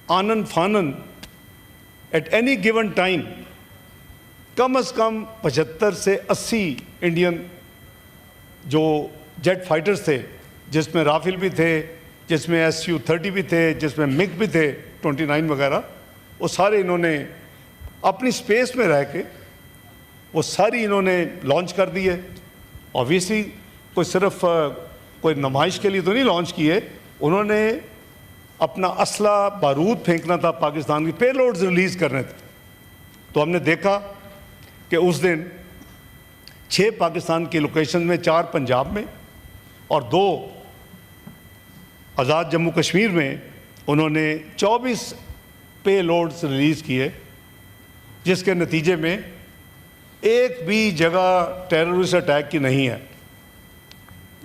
آنن فانن at any given time کم از کم 75 سے 80 Indian جو جیٹ فائٹرز تھے، جس میں رافیل بھی تھے، جس میں Su-30 بھی تھے، جس میں MiG بھی تھے 29 وغیرہ، وہ سارے انہوں نے اپنی سپیس میں رہ کے وہ ساری انہوں نے لانچ کر دی ہے. آبویسلی کوئی صرف کوئی نمائش کے لیے تو نہیں لانچ کیے، انہوں نے اپنا اسلحہ بارود پھینکنا تھا، پاکستان کی پے لوڈز ریلیز کرنے تھے. تو ہم نے دیکھا کہ اس دن 6 پاکستان کی لوکیشن میں، 4 پنجاب میں اور 2 آزاد جموں کشمیر میں انہوں نے 24 پے لوڈز ریلیز کیے، جس کے نتیجے میں ایک بھی جگہ ٹیررسٹ اٹیک کی نہیں ہے.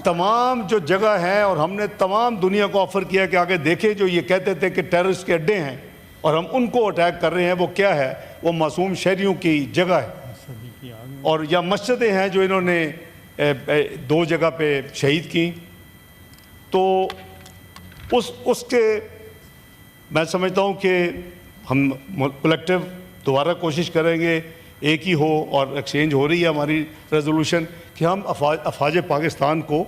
تمام جو جگہ ہیں، اور ہم نے تمام دنیا کو آفر کیا کہ آگے دیکھیں جو یہ کہتے تھے کہ ٹیررسٹ کے اڈے ہیں اور ہم ان کو اٹیک کر رہے ہیں، وہ کیا ہے؟ وہ معصوم شہریوں کی جگہ ہے. اور یا مسجدیں ہیں جو انہوں نے 2 جگہ پہ شہید کی. تو اس کے میں سمجھتا ہوں کہ ہم کلیکٹیو دوبارہ کوشش کریں گے، ایک ہی ہو، اور ایکسچینج ہو رہی ہے ہماری ریزولوشن کہ ہم افواج پاکستان کو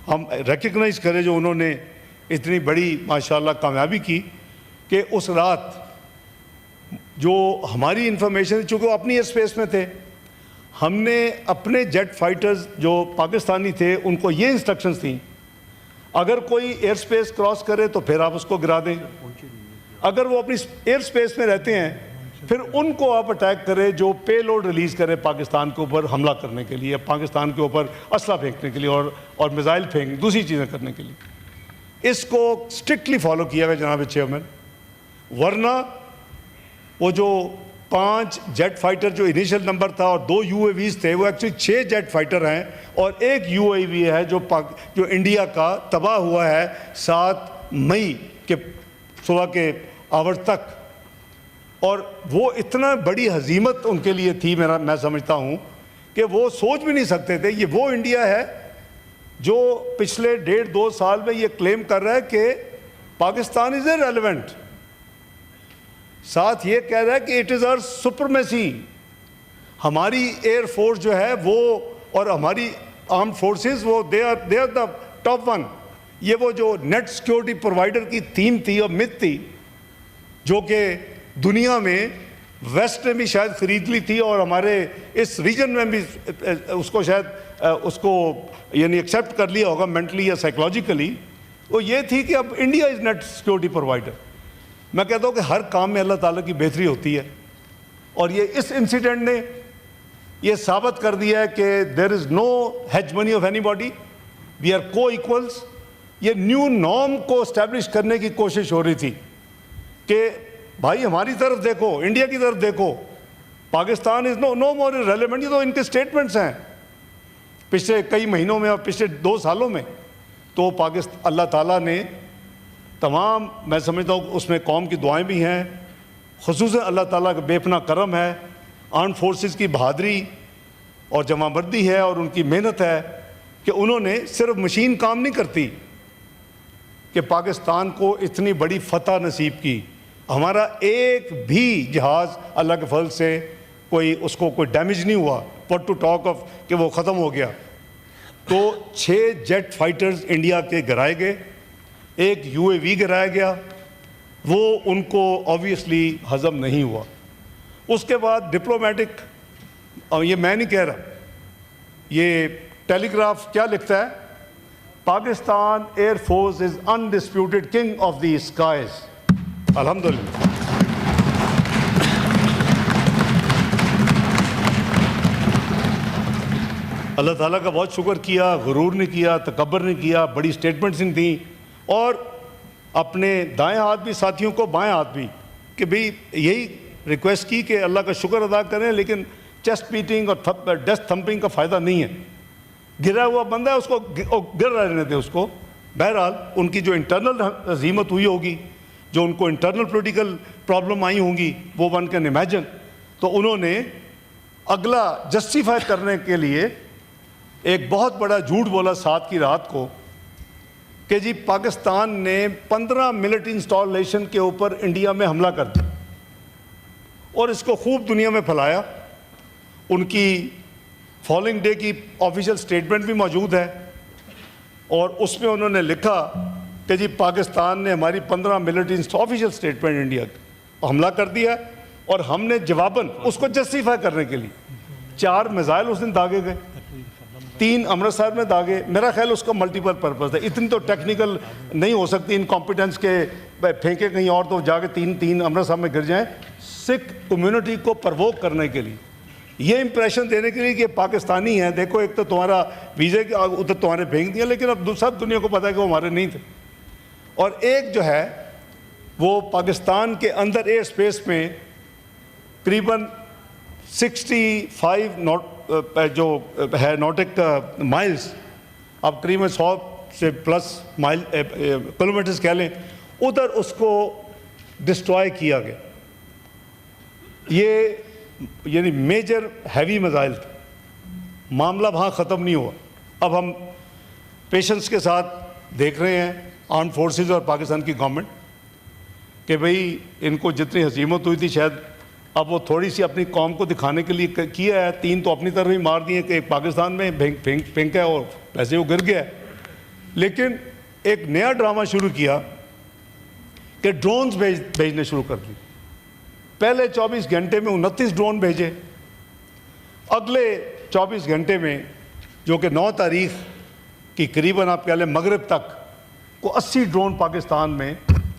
ہم ریکگنائز کریں جو انہوں نے اتنی بڑی ماشاءاللہ کامیابی کی کہ اس رات جو ہماری انفارمیشن، چونکہ وہ اپنی ایئر اسپیس میں تھے، ہم نے اپنے جیٹ فائٹرز جو پاکستانی تھے ان کو یہ انسٹرکشنز تھیں، اگر کوئی ایئر اسپیس کراس کرے تو پھر آپ اس کو گرا دیں، اگر وہ اپنی ایئر اسپیس میں رہتے ہیں پھر ان کو آپ اٹیک کریں جو پے لوڈ ریلیز کرے پاکستان کے اوپر حملہ کرنے کے لیے، پاکستان کے اوپر اسلحہ پھینکنے کے لیے اور میزائل پھینک دوسری چیزیں کرنے کے لیے. اس کو اسٹرکٹلی فالو کیا گیا جناب چیئرمین. ورنہ وہ جو 5 جیٹ فائٹر جو انیشل نمبر تھا اور 2 UAVs تھے، وہ ایکچولی 6 جیٹ فائٹر ہیں اور ایک UAV ہے جو انڈیا کا تباہ ہوا ہے 7 مئی کے صبح کے آور تک. اور وہ اتنا بڑی ہزیمت ان کے لیے تھی، میں سمجھتا ہوں کہ وہ سوچ بھی نہیں سکتے تھے. یہ وہ انڈیا ہے جو پچھلے 1.5-2 سال میں یہ کلیم کر رہا ہے کہ پاکستان از irrelevant، ساتھ یہ کہہ رہا ہے کہ اٹ از our supremacy. ہماری ایئر فورس جو ہے وہ اور ہماری آرمڈ فورسز وہ they are the top one. یہ وہ جو نیٹ سیکیورٹی پرووائڈر کی تھیم تھی اور مت تھی جو کہ دنیا میں ویسٹ نے بھی شاید خرید لی تھی اور ہمارے اس ریجن میں بھی اس کو شاید اس کو یعنی ایکسیپٹ کر لیا ہوگا مینٹلی یا سائیکولوجیکلی، وہ یہ تھی کہ اب India is net security provider. میں کہتا ہوں کہ ہر کام میں اللہ تعالیٰ کی بہتری ہوتی ہے، اور یہ اس انسیڈنٹ نے یہ ثابت کر دیا ہے کہ there is no hegemony of anybody, we are کو ایکولس. یہ نیو نارم کو اسٹیبلش کرنے کی کوشش ہو رہی تھی کہ بھائی ہماری طرف دیکھو، انڈیا کی طرف دیکھو، پاکستان از نو مور ریلیونٹ. یہ تو ان کے اسٹیٹمنٹس ہیں پچھلے کئی مہینوں میں اور پچھلے 2 سالوں میں. تو اللہ تعالیٰ نے تمام، میں سمجھتا ہوں اس میں قوم کی دعائیں بھی ہیں، خصوصاً اللہ تعالیٰ کا بے پناہ کرم ہے، آرمڈ فورسز کی بہادری اور جمع بردی ہے اور ان کی محنت ہے کہ انہوں نے صرف مشین کام نہیں کرتی کہ پاکستان کو اتنی بڑی فتح نصیب کی. ہمارا ایک بھی جہاز اللہ کے فضل سے اس کو کوئی ڈیمیج نہیں ہوا، پٹ ٹو ٹاک آف کہ وہ ختم ہو گیا. تو 6 جیٹ فائٹرز انڈیا کے گرائے گئے، ایک UAV گرایا گیا، وہ ان کو آبویسلی ہضم نہیں ہوا. اس کے بعد ڈپلومیٹک، اور یہ میں نہیں کہہ رہا، یہ ٹیلی گراف کیا لکھتا ہے؟ Pakistan air force is undisputed king of the skies. الحمدللہ. اللہ تعالیٰ کا بہت شکر کیا، غرور نہیں کیا، تکبر نہیں کیا، بڑی اسٹیٹمنٹس نہیں تھیں، اور اپنے دائیں ہاتھ بھی ساتھیوں کو بائیں ہاتھ بھی کہ بھئی یہی ریکویسٹ کی کہ اللہ کا شکر ادا کریں، لیکن چیسٹ بیٹنگ اور ڈیسک تھمپنگ کا فائدہ نہیں ہے. گرا ہوا بندہ ہے، اس کو گر رہنے تھے اس کو. بہرحال ان کی جو انٹرنل ہزیمت ہوئی ہوگی، جو ان کو انٹرنل پولیٹیکل پرابلم آئی ہوں گی، وہ ون کین امیجن. تو انہوں نے اگلا جسٹیفائی کرنے کے لیے ایک بہت بڑا جھوٹ بولا 7 کی رات کو کہ جی پاکستان نے 15 ملٹری انسٹالیشن کے اوپر انڈیا میں حملہ کر دیا اور اس کو خوب دنیا میں پھیلایا. ان کی فالنگ ڈے کی آفیشیل سٹیٹمنٹ بھی موجود ہے اور اس میں انہوں نے لکھا کہ جی پاکستان نے ہماری 15 ملٹری آفیشیل سٹیٹمنٹ انڈیا کا حملہ کر دیا اور ہم نے جواباً اس کو جسٹیفائی کرنے کے لیے 4 میزائل اس دن داغے گئے, 3 امرتسر میں داغے. میرا خیال اس کا ملٹیپل پرپز ہے, اتنی تو ٹیکنیکل نہیں ہو سکتی انکمپیٹنس کے پھینکے کہیں اور تو جا کے 3 امرتسر میں گر جائیں. سکھ کمیونٹی کو پرووک کرنے کے لیے, یہ امپریشن دینے کے لیے کہ پاکستانی ہیں, دیکھو ایک تو تمہارا ویزے کے ادھر تمہارے پھینک دیا, لیکن اب سب دنیا کو پتہ ہے کہ وہ ہمارے نہیں تھے. اور ایک جو ہے وہ پاکستان کے اندر ایئر اسپیس میں قریباً 65 جو ہے نوٹک مائلز, اب قریباً 100 سے پلس مائل کلومیٹرز کہہ لیں, ادھر اس کو ڈسٹرائے کیا گیا. یہ یعنی میجر ہیوی میزائل تھا. معاملہ وہاں ختم نہیں ہوا. اب ہم پیشنس کے ساتھ دیکھ رہے ہیں آرم فورسز اور پاکستان کی گورنمنٹ کہ بھئی ان کو جتنی ہزیمت ہوئی تھی شاید اب وہ تھوڑی سی اپنی قوم کو دکھانے کے لیے کیا ہے. 3 تو اپنی طرف ہی مار دیے کہ ایک پاکستان میں پھینکا ہے اور ویسے وہ گر گیا ہے. لیکن ایک نیا ڈرامہ شروع کیا کہ ڈرونز بھیجنے شروع کر دی. پہلے 24 گھنٹے میں 29 ڈرون بھیجے. اگلے 24 گھنٹے میں جو کہ 9 تاریخ کی قریباً آپ کہہ لیں مغرب تک کو 80 ڈرون پاکستان میں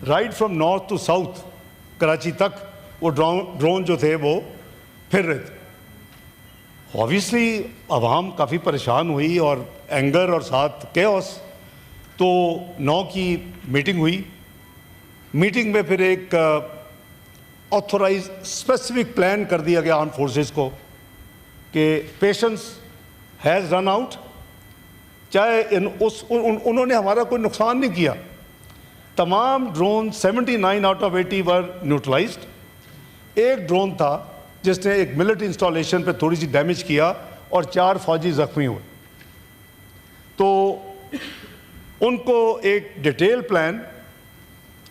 right from north to south Karachi تک وہ ڈرون جو تھے وہ پھر رہے تھے. آبویسلی عوام کافی پریشان ہوئی اور اینگر اور ساتھ کیوس. تو 9 کی میٹنگ ہوئی. میٹنگ میں پھر ایک آتھورائز اسپیسیفک پلان کر دیا گیا آرم فورسز کو کہ پیشنس ہیز رن آؤٹ. چاہے انہوں نے ہمارا کوئی نقصان نہیں کیا. تمام drone 79 out of 80 were neutralised. ایک ڈرون تھا جس نے ایک ملٹری انسٹالیشن پہ تھوڑی سی ڈیمیج کیا اور 4 فوجی زخمی ہوئے. تو ان کو ایک ڈیٹیل پلان,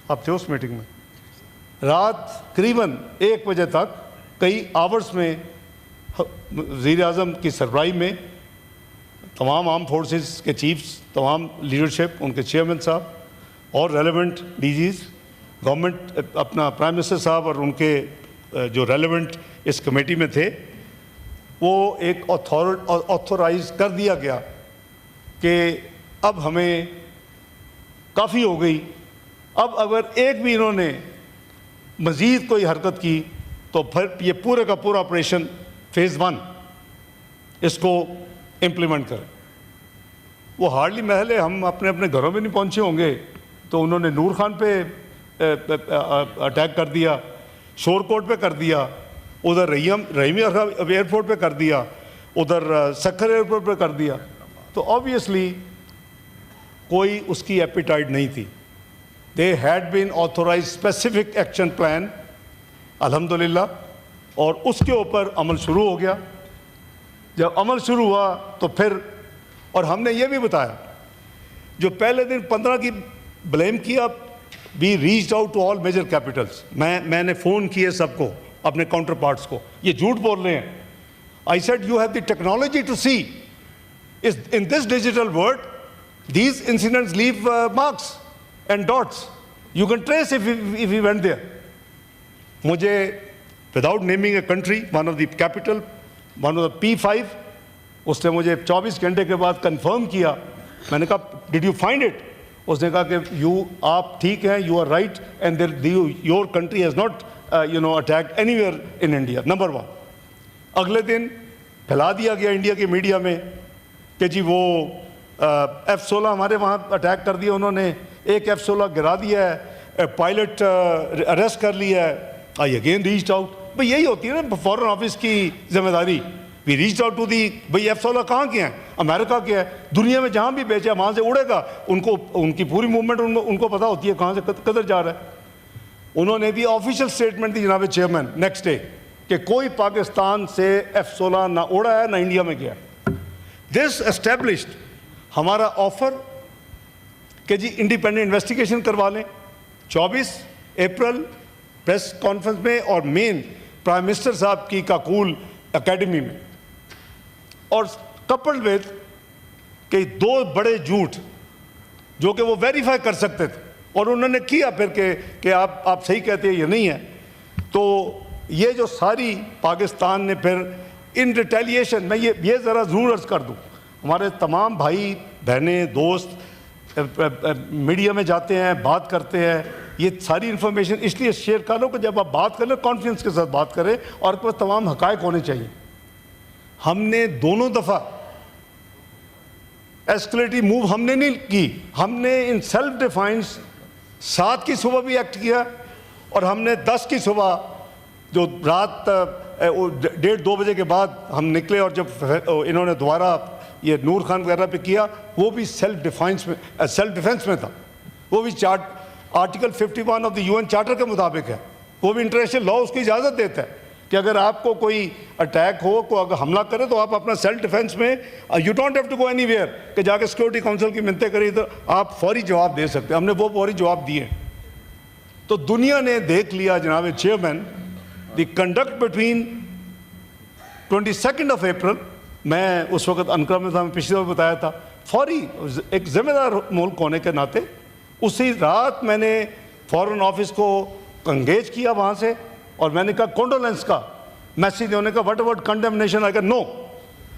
آپ تھے اس میٹنگ میں, رات قریباً 1 بجے تک کئی آورس میں وزیر اعظم کی سربراہی میں تمام آرم فورسز کے چیفز, تمام لیڈرشپ, ان کے چیئرمین صاحب اور ریلیونٹ ڈی جیز گورنمنٹ, اپنا پرائم منسٹر صاحب اور ان کے جو ریلیونٹ اس کمیٹی میں تھے, وہ ایک آتھورائز کر دیا گیا کہ اب ہمیں کافی ہو گئی. اب اگر ایک بھی انہوں نے مزید کوئی حرکت کی تو پھر یہ پورے کا پورا آپریشن فیز 1 اس کو امپلیمنٹ کریں. وہ ہارڈلی محل ہے, ہم اپنے اپنے گھروں میں نہیں پہنچے ہوں گے تو انہوں نے نور خان پہ اٹیک کر دیا, شور کوٹ پہ کر دیا, ادھر رحیمی ایئرپورٹ پہ کر دیا, ادھر سکھر ایئرپورٹ پہ کر دیا. تو آبویسلی کوئی اس کی ایپیٹائٹ نہیں تھی. They had been authorise specific action plan الحمدللہ, اور اس کے اوپر عمل شروع ہو گیا. جب عمل شروع ہوا تو پھر, اور ہم نے یہ بھی بتایا جو پہلے دن 15 کی بلیم کیا, we reached out to all major capitals. میں نے فون کیے سب کو, اپنے کاؤنٹر پارٹس کو, یہ جھوٹ بول رہے ہیں. I said you have the technology to see in this digital world these incidents leave marks and dots, you can trace if you went there. مجھے without naming a country, one of the capital, one of the P5, اس نے مجھے 24 گھنٹے کے بعد confirm کیا. میں نے کہا ڈیڈ یو فائنڈ اٹ؟ اس نے کہا کہ آپ ٹھیک ہیں, you are right, and your country has not attacked anywhere in India. Number 1. اگلے دن پھیلا دیا گیا انڈیا کی میڈیا میں کہ جی وہ F-16 ہمارے وہاں اٹیک کر دیا انہوں نے, ایک F-16 گرا دیا ہے, پائلٹ اریسٹ کر لیا ہے. I again reached out. بھئی یہی ہوتی ہے نا فارن آفس کی ذمہ داری. We reach out to the, بھئی F-16 کہاں کے ہیں, امریکہ کے ہے, دنیا میں جہاں بھی بیچا وہاں سے اڑے گا. ان کی پوری موومنٹ ان کو پتہ ہوتی ہے کہاں سے کدھر جا رہا ہے. انہوں نے بھی آفیشیل سٹیٹمنٹ دی جناب چیئرمین نیکسٹ ڈے کہ کوئی پاکستان سے F-16 نہ اڑا ہے نہ انڈیا میں گیا. دس اسٹیبلشڈ ہمارا آفر کہ جی انڈیپینڈنٹ انویسٹیگیشن کروا لیں. 24 اپریل پریس کانفرنس میں اور مین پرائم منسٹر صاحب کی کاکول اکیڈمی میں, اور کپلڈ ود کہ 2 بڑے جھوٹ جو کہ وہ ویریفائی کر سکتے تھے, اور انہوں نے کیا پھر کہ آپ صحیح کہتے ہیں یہ نہیں ہے. تو یہ جو ساری پاکستان نے پھر ان ریٹیلیشن, میں یہ ذرا ضرور عرض کر دوں, ہمارے تمام بھائی بہنیں دوست میڈیا میں جاتے ہیں, بات کرتے ہیں, یہ ساری انفارمیشن اس لیے شیئر کر لو کہ جب آپ بات کریں کانفیڈنس کے ساتھ بات کریں, اور آپ کے پاس تمام حقائق ہونے چاہیے. ہم نے دونوں دفعہ ایسکلیٹی موو ہم نے نہیں کی, ہم نے ان سیلف ڈیفائنس 7 کی صبح بھی ایکٹ کیا, اور ہم نے 10 کی صبح جو رات 1:30-2 بجے کے بعد ہم نکلے, اور جب انہوں نے دوبارہ یہ نور خان وغیرہ پہ کیا, وہ بھی سیلف ڈیفینس میں تھا. وہ بھی article 51 of the UN charter کے مطابق ہے, وہ بھی انٹرنیشنل لا اس کی اجازت دیتا ہے کہ اگر آپ کو کوئی اٹیک ہو, کوئی اگر حملہ کرے تو آپ اپنا سیلف ڈیفینس میں, you don't have to go anywhere کہ جا کے سیکورٹی کونسل کی منتیں کری تو آپ فوری جواب دے سکتے ہیں. ہم نے وہ فوری جواب دیے. تو دنیا نے دیکھ لیا جناب چیئرمین, دی کنڈکٹ بٹوین 22 اپریل, میں اس وقت انقرہ میں تھا, میں پچھلی دفعہ بتایا تھا, فوری ایک ذمہ دار ملک ہونے کے ناطے اسی رات میں نے فارن آفس کو انگیج کیا وہاں سے, اور میں نے کہا کونڈولنس کا میسیج دے. انہوں نے کہا وٹ اباؤٹ کنڈیمنیشن؟ آئی کہا نو,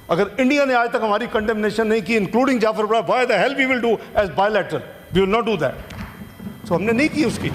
اگر انڈیا نے آج تک ہماری کنڈیمنیشن نہیں کی انکلوڈنگ جعفر برا, why the hell we will do as bilateral, we will not do that. So ہم نے نہیں کی اس کی.